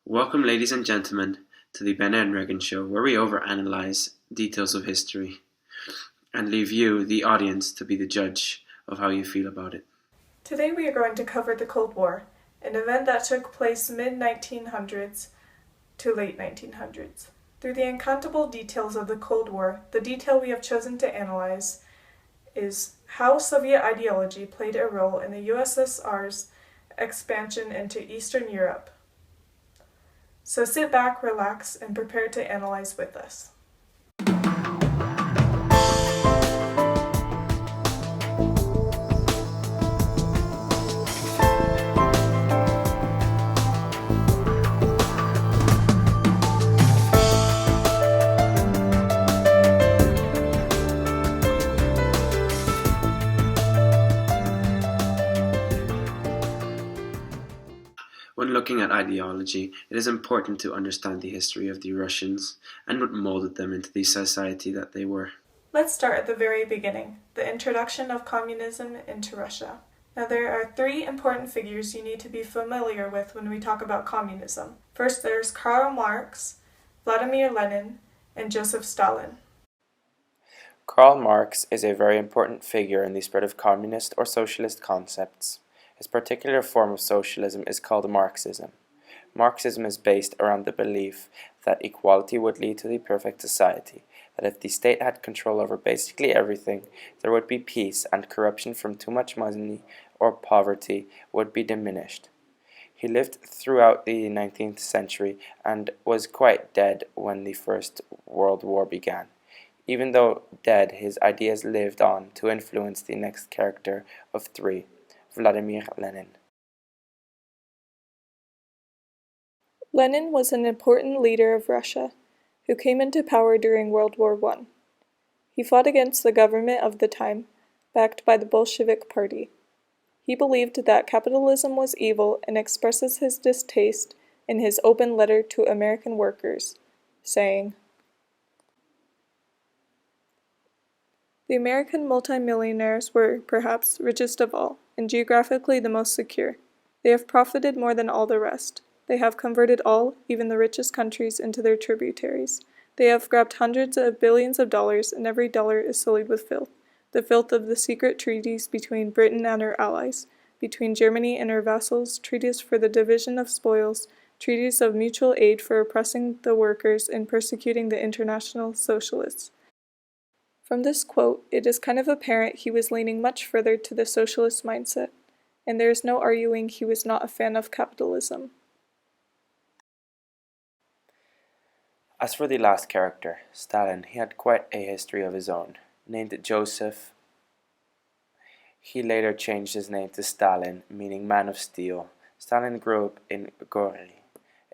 Welcome, ladies and gentlemen, to the Benne and Regan show, where we overanalyze details of history and leave you, the audience, to be the judge of how you feel about it. Today we are going to cover the Cold War, an event that took place mid-1900s to late 1900s. Through the uncountable details of the Cold War, the detail we have chosen to analyze is how Soviet ideology played a role in the USSR's expansion into Eastern Europe. So sit back, relax, and prepare to analyze with us. When looking at ideology, it is important to understand the history of the Russians and what molded them into the society that they were. Let's start at the very beginning, the introduction of communism into Russia. Now there are three important figures you need to be familiar with when we talk about communism. First there's Karl Marx, Vladimir Lenin, and Joseph Stalin. Karl Marx is a very important figure in the spread of communist or socialist concepts. His particular form of socialism is called Marxism. Marxism is based around the belief that equality would lead to the perfect society, that if the state had control over basically everything, there would be peace and corruption from too much money or poverty would be diminished. He lived throughout the 19th century and was quite dead when the First World War began. Even though dead, his ideas lived on to influence the next character of three, Vladimir Lenin. Lenin was an important leader of Russia, who came into power during World War I. He fought against the government of the time, backed by the Bolshevik Party. He believed that capitalism was evil and expresses his distaste in his open letter to American workers, saying, "The American multimillionaires were, perhaps, richest of all, and geographically the most secure. They have profited more than all the rest. They have converted all, even the richest countries, into their tributaries. They have grabbed hundreds of billions of dollars, and every dollar is sullied with filth. The filth of the secret treaties between Britain and her allies, between Germany and her vassals, treaties for the division of spoils, treaties of mutual aid for oppressing the workers and persecuting the international socialists." From this quote, it is kind of apparent he was leaning much further to the socialist mindset, and there is no arguing he was not a fan of capitalism. As for the last character, Stalin, he had quite a history of his own. Named Joseph, he later changed his name to Stalin, meaning man of steel. Stalin grew up in Gori,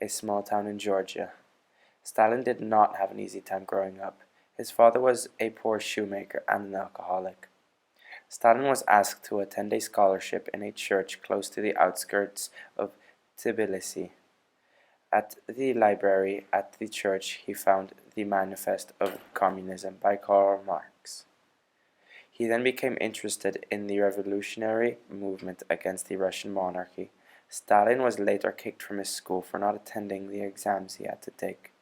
a small town in Georgia. Stalin did not have an easy time growing up. His father was a poor shoemaker and an alcoholic. Stalin was asked to attend a scholarship in a church close to the outskirts of Tbilisi. At the library at the church, he found the Manifest of Communism by Karl Marx. He then became interested in the revolutionary movement against the Russian monarchy. Stalin was later kicked from his school for not attending the exams he had to take.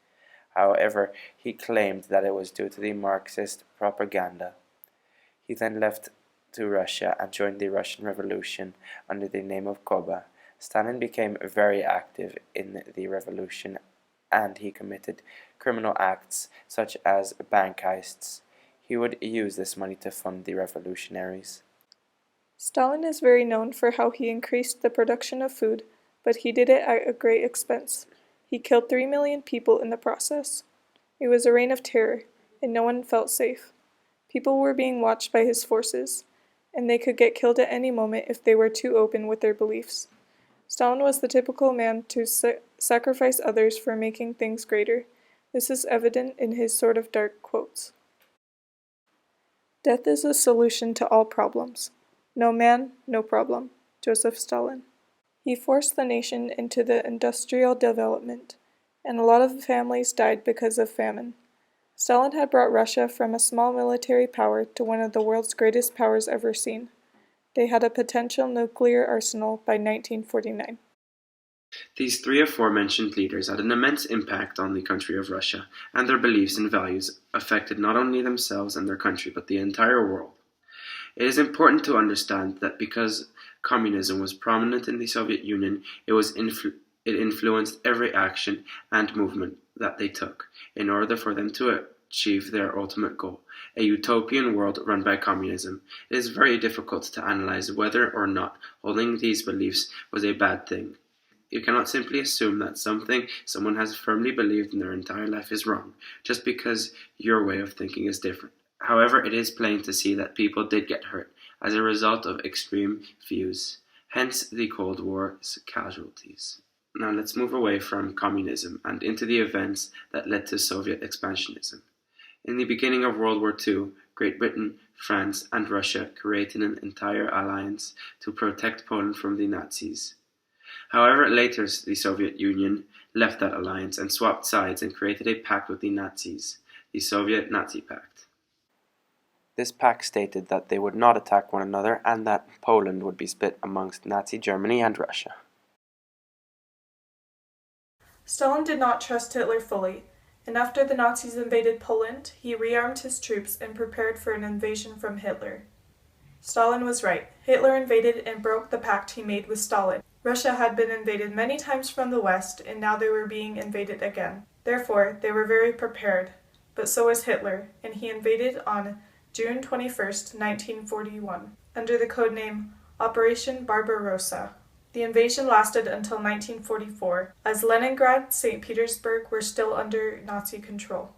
However, he claimed that it was due to the Marxist propaganda. He then left to Russia and joined the Russian Revolution under the name of Koba. Stalin became very active in the revolution and he committed criminal acts such as bank heists. He would use this money to fund the revolutionaries. Stalin is very known for how he increased the production of food, but he did it at a great expense. He killed 3 million people in the process. It was a reign of terror, and no one felt safe. People were being watched by his forces, and they could get killed at any moment if they were too open with their beliefs. Stalin was the typical man to sacrifice others for making things greater. This is evident in his sort of dark quotes. "Death is the solution to all problems. No man, no problem." Joseph Stalin. He forced the nation into the industrial development, and a lot of families died because of famine. Stalin had brought Russia from a small military power to one of the world's greatest powers ever seen. They had a potential nuclear arsenal by 1949. These three aforementioned leaders had an immense impact on the country of Russia, and their beliefs and values affected not only themselves and their country, but the entire world. It is important to understand that because communism was prominent in the Soviet Union, it influenced every action and movement that they took in order for them to achieve their ultimate goal, a utopian world run by communism. It is very difficult to analyze whether or not holding these beliefs was a bad thing. You cannot simply assume that something someone has firmly believed in their entire life is wrong, just because your way of thinking is different. However, it is plain to see that people did get hurt as a result of extreme views, hence the Cold War's casualties. Now let's move away from communism and into the events that led to Soviet expansionism. In the beginning of World War II, Great Britain, France, and Russia created an entire alliance to protect Poland from the Nazis. However, later the Soviet Union left that alliance and swapped sides and created a pact with the Nazis, the Soviet-Nazi Pact. This pact stated that they would not attack one another and that Poland would be split amongst Nazi Germany and Russia. Stalin did not trust Hitler fully, and after the Nazis invaded Poland, he rearmed his troops and prepared for an invasion from Hitler. Stalin was right. Hitler invaded and broke the pact he made with Stalin. Russia had been invaded many times from the west, and now they were being invaded again. Therefore, they were very prepared. But so was Hitler, and he invaded on June 21st, 1941, under the codename Operation Barbarossa. The invasion lasted until 1944, as Leningrad, St. Petersburg were still under Nazi control.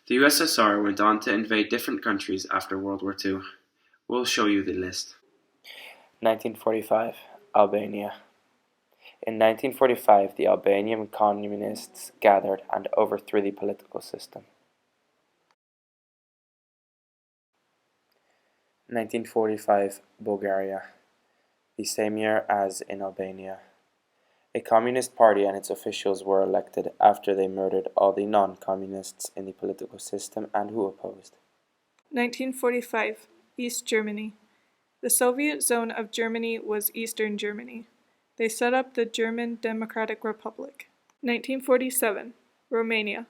The USSR went on to invade different countries after World War II. We'll show you the list. 1945, Albania. In 1945, the Albanian communists gathered and overthrew the political system. 1945, Bulgaria. The same year as in Albania. A communist party and its officials were elected after they murdered all the non-communists in the political system and who opposed. 1945, East Germany. The Soviet zone of Germany was Eastern Germany. They set up the German Democratic Republic. 1947, Romania.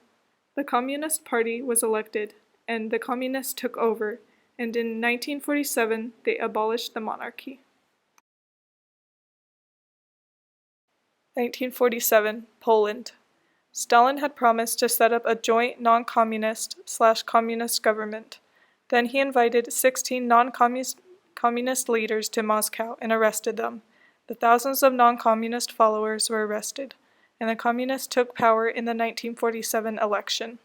The Communist Party was elected, and the Communists took over, and in 1947 they abolished the monarchy. 1947, Poland. Stalin had promised to set up a joint non-communist/communist government. Then he invited 16 non-communist leaders to Moscow and arrested them. The thousands of non-communist followers were arrested, and the communists took power in the 1947 election.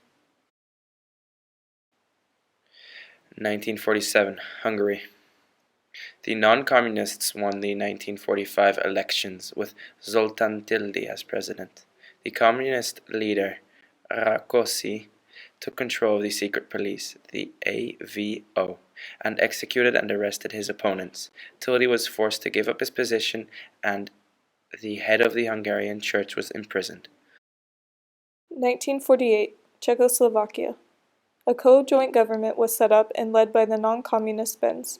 1947, Hungary. The non-communists won the 1945 elections with Zoltán Tildy as president. The communist leader, Rákosi, took control of the secret police, the AVO, and executed and arrested his opponents. Tildy was forced to give up his position, and the head of the Hungarian church was imprisoned. 1948, Czechoslovakia. A co-joint government was set up and led by the non-communist Benz.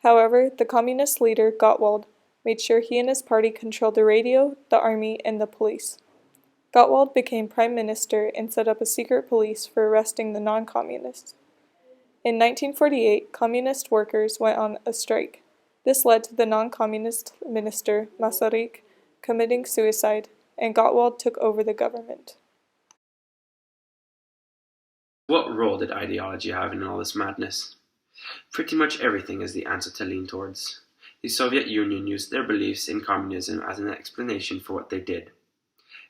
However, the communist leader, Gottwald, made sure he and his party controlled the radio, the army, and the police. Gottwald became prime minister and set up a secret police for arresting the non-communists. In 1948, communist workers went on a strike. This led to the non-communist minister, Masaryk, committing suicide, and Gottwald took over the government. What role did ideology have in all this madness? Pretty much everything is the answer to lean towards. The Soviet Union used their beliefs in communism as an explanation for what they did.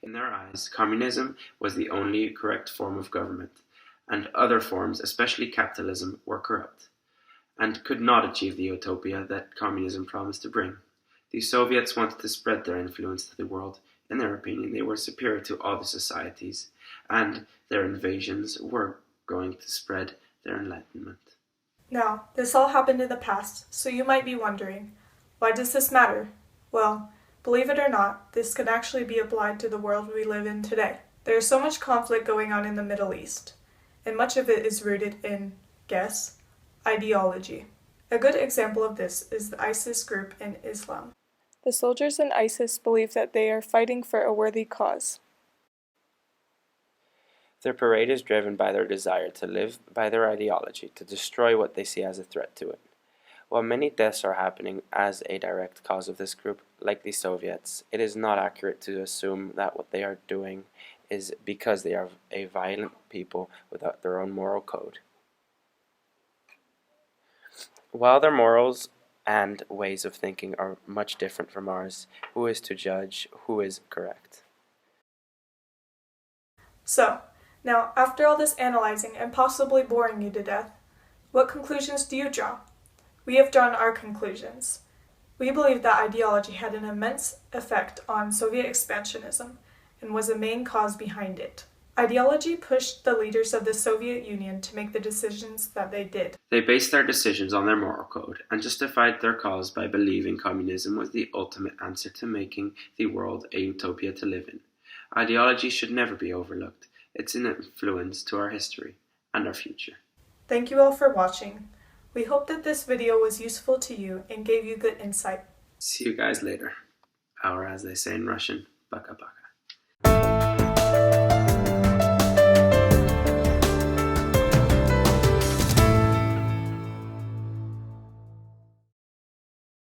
In their eyes, communism was the only correct form of government, and other forms, especially capitalism, were corrupt, and could not achieve the utopia that communism promised to bring. The Soviets wanted to spread their influence to the world. In their opinion, they were superior to all the societies, and their invasions were going to spread their enlightenment. Now, this all happened in the past, so you might be wondering, why does this matter? Well, believe it or not, this can actually be applied to the world we live in today. There is so much conflict going on in the Middle East, and much of it is rooted in, guess, ideology. A good example of this is the ISIS group in Islam. The soldiers in ISIS believe that they are fighting for a worthy cause. Their parade is driven by their desire to live by their ideology, to destroy what they see as a threat to it. While many deaths are happening as a direct cause of this group, like the Soviets, it is not accurate to assume that what they are doing is because they are a violent people without their own moral code. While their morals and ways of thinking are much different from ours, who is to judge who is correct? So, now, after all this analyzing and possibly boring you to death, what conclusions do you draw? We have drawn our conclusions. We believe that ideology had an immense effect on Soviet expansionism and was a main cause behind it. Ideology pushed the leaders of the Soviet Union to make the decisions that they did. They based their decisions on their moral code and justified their cause by believing communism was the ultimate answer to making the world a utopia to live in. Ideology should never be overlooked. It's an influence to our history and our future. Thank you all for watching. We hope that this video was useful to you and gave you good insight. See you guys later. Or as they say in Russian, baka baka.